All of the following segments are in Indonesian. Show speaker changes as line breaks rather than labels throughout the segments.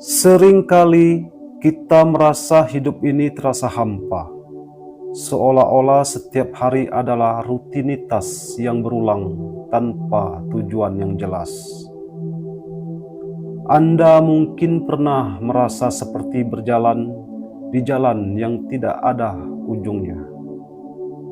Seringkali kita merasa hidup ini terasa hampa, seolah-olah setiap hari adalah rutinitas yang berulang tanpa tujuan yang jelas. Anda mungkin pernah merasa seperti berjalan di jalan yang tidak ada ujungnya,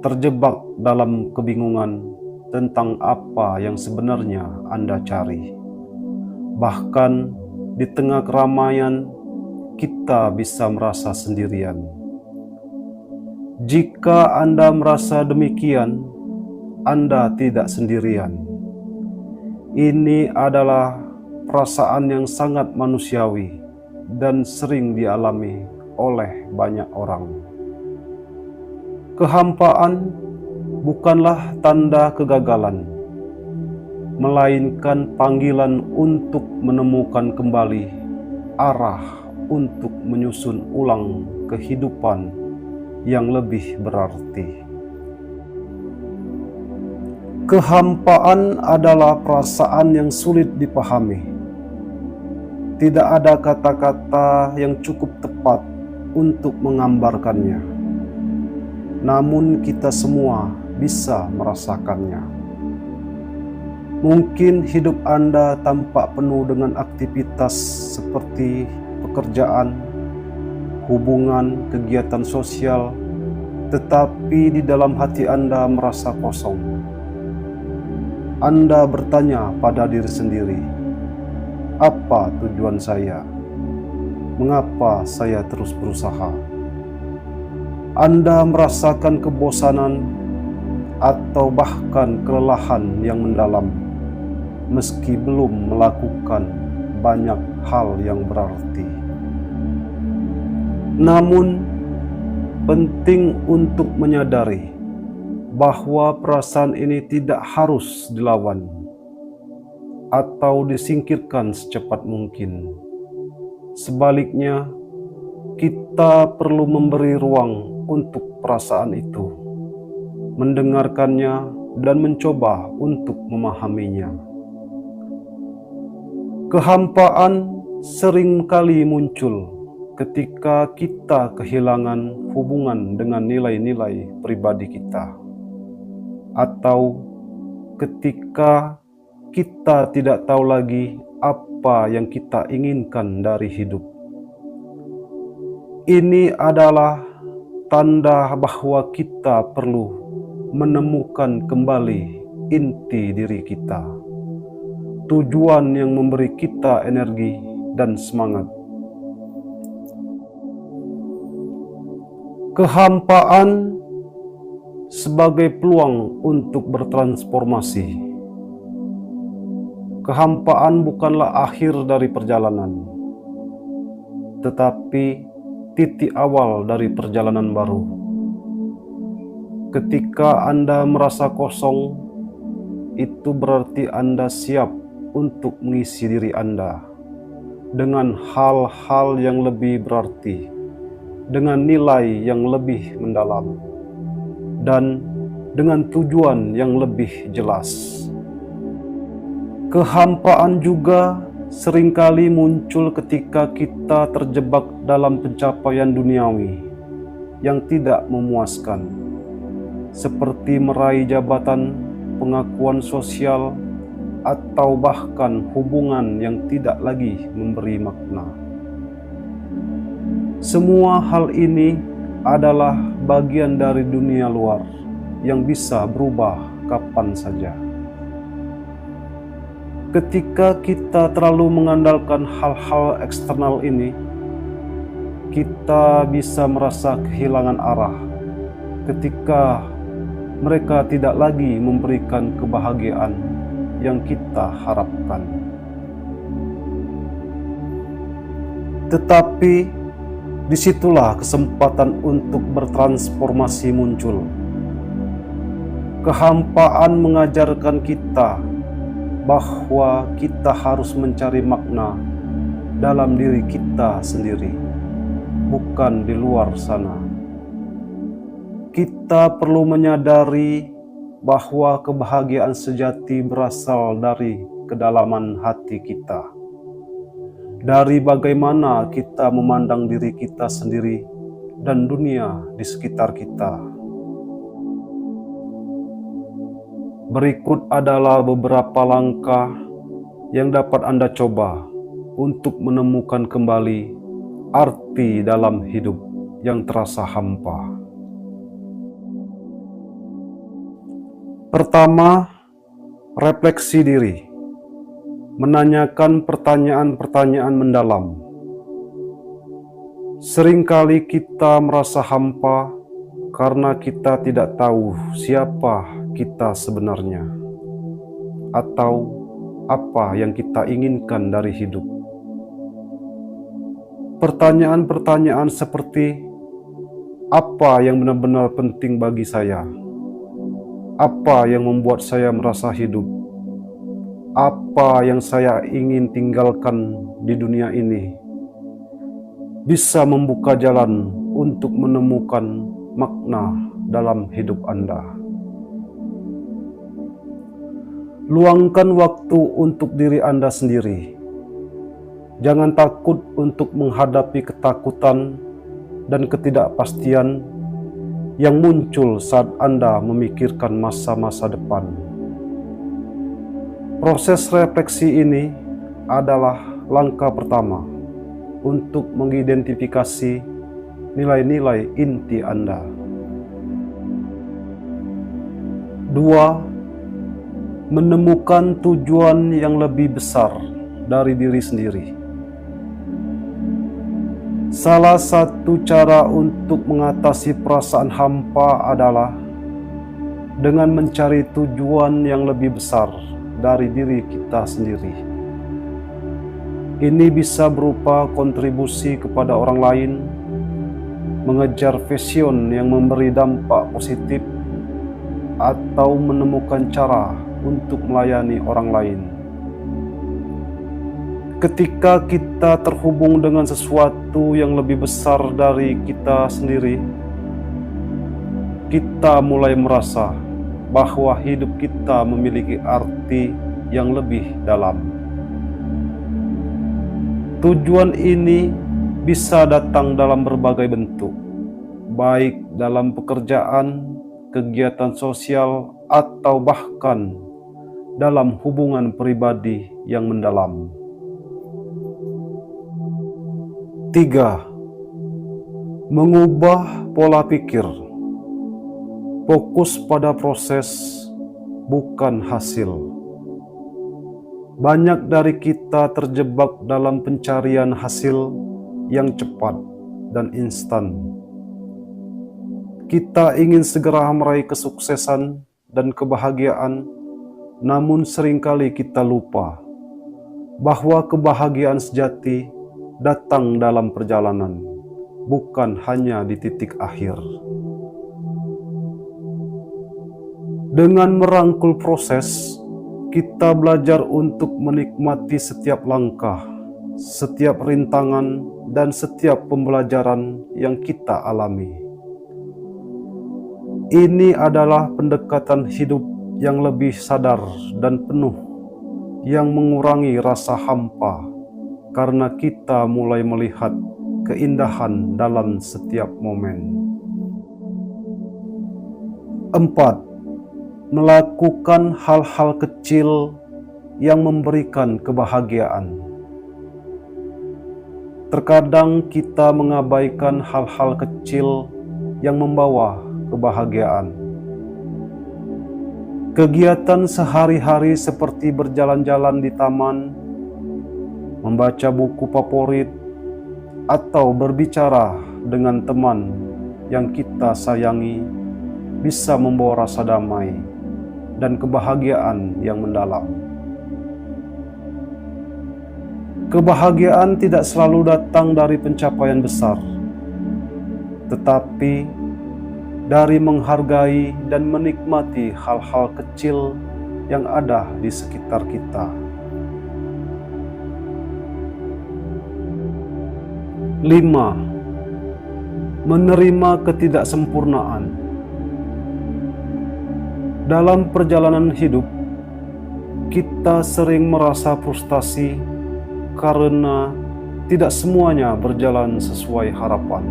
terjebak dalam kebingungan tentang apa yang sebenarnya Anda cari. Bahkan di tengah keramaian, kita bisa merasa sendirian. Jika Anda merasa demikian, Anda tidak sendirian. Ini adalah perasaan yang sangat manusiawi dan sering dialami oleh banyak orang. Kehampaan bukanlah tanda kegagalan, melainkan panggilan untuk menemukan kembali arah untuk menyusun ulang kehidupan yang lebih berarti. Kehampaan adalah perasaan yang sulit dipahami. Tidak ada kata-kata yang cukup tepat untuk menggambarkannya. Namun kita semua bisa merasakannya. Mungkin hidup Anda tampak penuh dengan aktivitas seperti pekerjaan, hubungan, kegiatan sosial, tetapi di dalam hati Anda merasa kosong. Anda bertanya pada diri sendiri, apa tujuan saya? Mengapa saya terus berusaha? Anda merasakan kebosanan atau bahkan kelelahan yang mendalam, meski belum melakukan banyak hal yang berarti. Namun, penting untuk menyadari bahwa perasaan ini tidak harus dilawan atau disingkirkan secepat mungkin. Sebaliknya, kita perlu memberi ruang untuk perasaan itu, mendengarkannya, dan mencoba untuk memahaminya. Kehampaan seringkali muncul ketika kita kehilangan hubungan dengan nilai-nilai pribadi kita, atau ketika kita tidak tahu lagi apa yang kita inginkan dari hidup. Ini adalah tanda bahwa kita perlu menemukan kembali inti diri kita, tujuan yang memberi kita energi dan semangat. Kehampaan sebagai peluang untuk bertransformasi. Kehampaan bukanlah akhir dari perjalanan, tetapi titik awal dari perjalanan baru. Ketika Anda merasa kosong, itu berarti Anda siap untuk mengisi diri Anda dengan hal-hal yang lebih berarti, dengan nilai yang lebih mendalam, dan dengan tujuan yang lebih jelas. Kehampaan juga seringkali muncul ketika kita terjebak dalam pencapaian duniawi yang tidak memuaskan, seperti meraih jabatan, pengakuan sosial, atau bahkan hubungan yang tidak lagi memberi makna. Semua hal ini adalah bagian dari dunia luar yang bisa berubah kapan saja. Ketika kita terlalu mengandalkan hal-hal eksternal ini, kita bisa merasa kehilangan arah ketika mereka tidak lagi memberikan kebahagiaan yang kita harapkan. Tetapi disitulah kesempatan untuk bertransformasi muncul. Kehampaan mengajarkan kita bahwa kita harus mencari makna dalam diri kita sendiri, bukan di luar sana. Kita perlu menyadari bahwa kebahagiaan sejati berasal dari kedalaman hati kita, dari bagaimana kita memandang diri kita sendiri dan dunia di sekitar kita. Berikut adalah beberapa langkah yang dapat Anda coba untuk menemukan kembali arti dalam hidup yang terasa hampa. Pertama, refleksi diri. Menanyakan pertanyaan-pertanyaan mendalam. Seringkali kita merasa hampa karena kita tidak tahu siapa kita sebenarnya, atau apa yang kita inginkan dari hidup. Pertanyaan-pertanyaan seperti, apa yang benar-benar penting bagi saya? Apa yang membuat saya merasa hidup? Apa yang saya ingin tinggalkan di dunia ini? Bisa membuka jalan untuk menemukan makna dalam hidup Anda. Luangkan waktu untuk diri Anda sendiri. Jangan takut untuk menghadapi ketakutan dan ketidakpastian yang muncul saat Anda memikirkan masa-masa depan. Proses refleksi ini adalah langkah pertama untuk mengidentifikasi nilai-nilai inti Anda. 2. Menemukan tujuan yang lebih besar dari diri sendiri. Salah satu cara untuk mengatasi perasaan hampa adalah dengan mencari tujuan yang lebih besar dari diri kita sendiri. Ini bisa berupa kontribusi kepada orang lain, mengejar passion yang memberi dampak positif, atau menemukan cara untuk melayani orang lain. Ketika kita terhubung dengan sesuatu yang lebih besar dari kita sendiri, kita mulai merasa bahwa hidup kita memiliki arti yang lebih dalam. Tujuan ini bisa datang dalam berbagai bentuk, baik dalam pekerjaan, kegiatan sosial, atau bahkan dalam hubungan pribadi yang mendalam. 3. Mengubah pola pikir. Fokus pada proses, bukan hasil. Banyak dari kita terjebak dalam pencarian hasil yang cepat dan instan. Kita ingin segera meraih kesuksesan dan kebahagiaan, namun seringkali kita lupa bahwa kebahagiaan sejati datang dalam perjalanan, bukan hanya di titik akhir. Dengan merangkul proses, kita belajar untuk menikmati setiap langkah, setiap rintangan, dan setiap pembelajaran yang kita alami. Ini adalah pendekatan hidup yang lebih sadar dan penuh, yang mengurangi rasa hampa, karena kita mulai melihat keindahan dalam setiap momen. 4. Melakukan hal-hal kecil yang memberikan kebahagiaan. Terkadang kita mengabaikan hal-hal kecil yang membawa kebahagiaan. Kegiatan sehari-hari seperti berjalan-jalan di taman, membaca buku favorit, atau berbicara dengan teman yang kita sayangi bisa membawa rasa damai dan kebahagiaan yang mendalam. Kebahagiaan tidak selalu datang dari pencapaian besar, tetapi dari menghargai dan menikmati hal-hal kecil yang ada di sekitar kita. 5. Menerima ketidaksempurnaan. Dalam perjalanan hidup, kita sering merasa frustasi karena tidak semuanya berjalan sesuai harapan.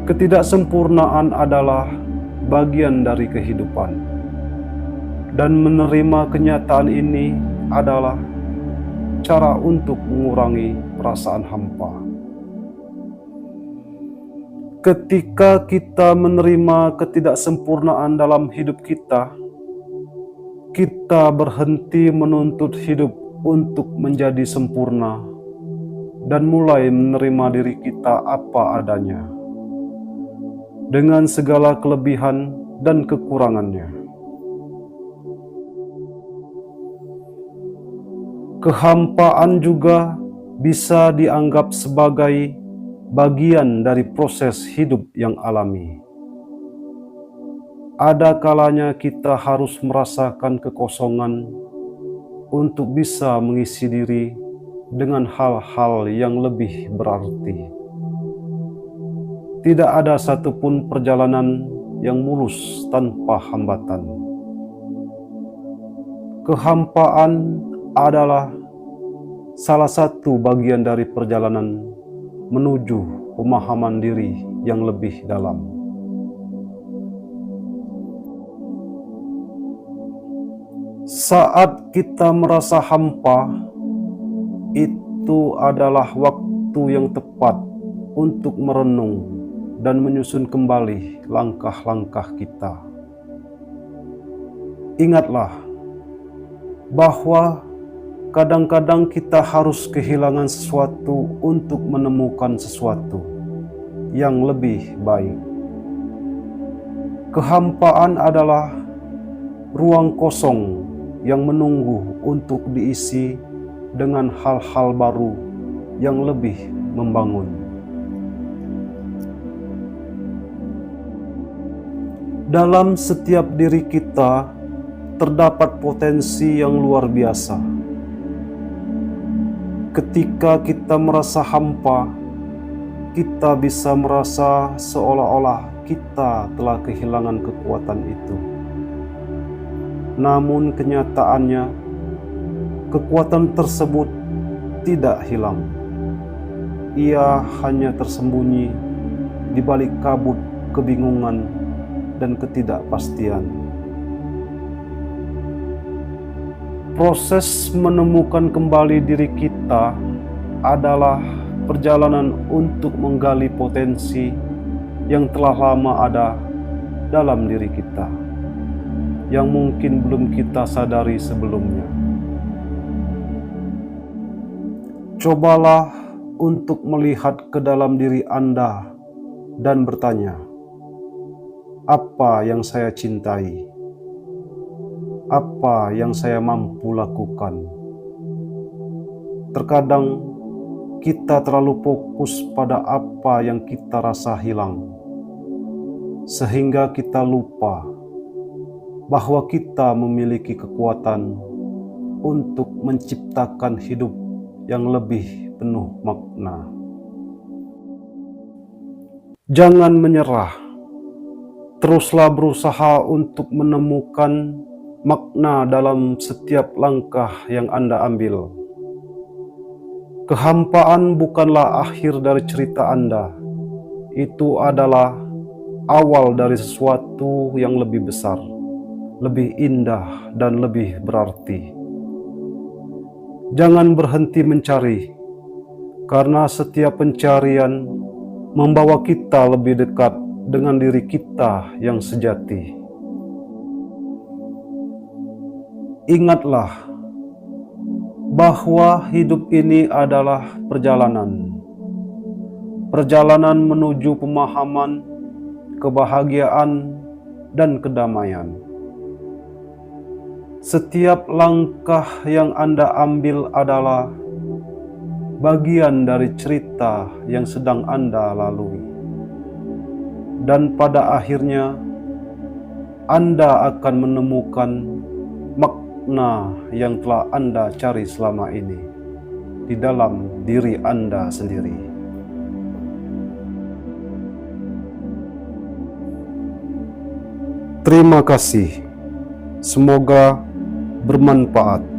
Ketidaksempurnaan adalah bagian dari kehidupan, dan menerima kenyataan ini adalah cara untuk mengurangi perasaan hampa. Ketika kita menerima ketidaksempurnaan dalam hidup kita, kita berhenti menuntut hidup untuk menjadi sempurna dan mulai menerima diri kita apa adanya, dengan segala kelebihan dan kekurangannya. Kehampaan juga bisa dianggap sebagai bagian dari proses hidup yang alami. Ada kalanya kita harus merasakan kekosongan untuk bisa mengisi diri dengan hal-hal yang lebih berarti. Tidak ada satupun perjalanan yang mulus tanpa hambatan. Kehampaan adalah salah satu bagian dari perjalanan menuju pemahaman diri yang lebih dalam. Saat kita merasa hampa, itu adalah waktu yang tepat untuk merenung dan menyusun kembali langkah-langkah kita. Ingatlah bahwa kadang-kadang kita harus kehilangan sesuatu untuk menemukan sesuatu yang lebih baik. Kehampaan adalah ruang kosong yang menunggu untuk diisi dengan hal-hal baru yang lebih membangun. Dalam setiap diri kita terdapat potensi yang luar biasa. Ketika kita merasa hampa, kita bisa merasa seolah-olah kita telah kehilangan kekuatan itu. Namun kenyataannya, kekuatan tersebut tidak hilang. Ia hanya tersembunyi di balik kabut kebingungan dan ketidakpastian. Proses menemukan kembali diri kita adalah perjalanan untuk menggali potensi yang telah lama ada dalam diri kita, yang mungkin belum kita sadari sebelumnya. Cobalah untuk melihat ke dalam diri Anda dan bertanya, apa yang saya cintai? Apa yang saya mampu lakukan? Terkadang kita terlalu fokus pada apa yang kita rasa hilang, sehingga kita lupa bahwa kita memiliki kekuatan untuk menciptakan hidup yang lebih penuh makna. Jangan menyerah, teruslah berusaha untuk menemukan makna dalam setiap langkah yang Anda ambil. Kehampaan bukanlah akhir dari cerita Anda. Itu adalah awal dari sesuatu yang lebih besar, lebih indah, dan lebih berarti. Jangan berhenti mencari, karena setiap pencarian membawa kita lebih dekat dengan diri kita yang sejati. Ingatlah bahwa hidup ini adalah perjalanan menuju pemahaman, kebahagiaan, dan kedamaian. Setiap langkah yang Anda ambil adalah bagian dari cerita yang sedang Anda lalui. Dan pada akhirnya, Anda akan menemukan makna yang telah Anda cari selama ini di dalam diri Anda sendiri. Terima kasih. Semoga bermanfaat.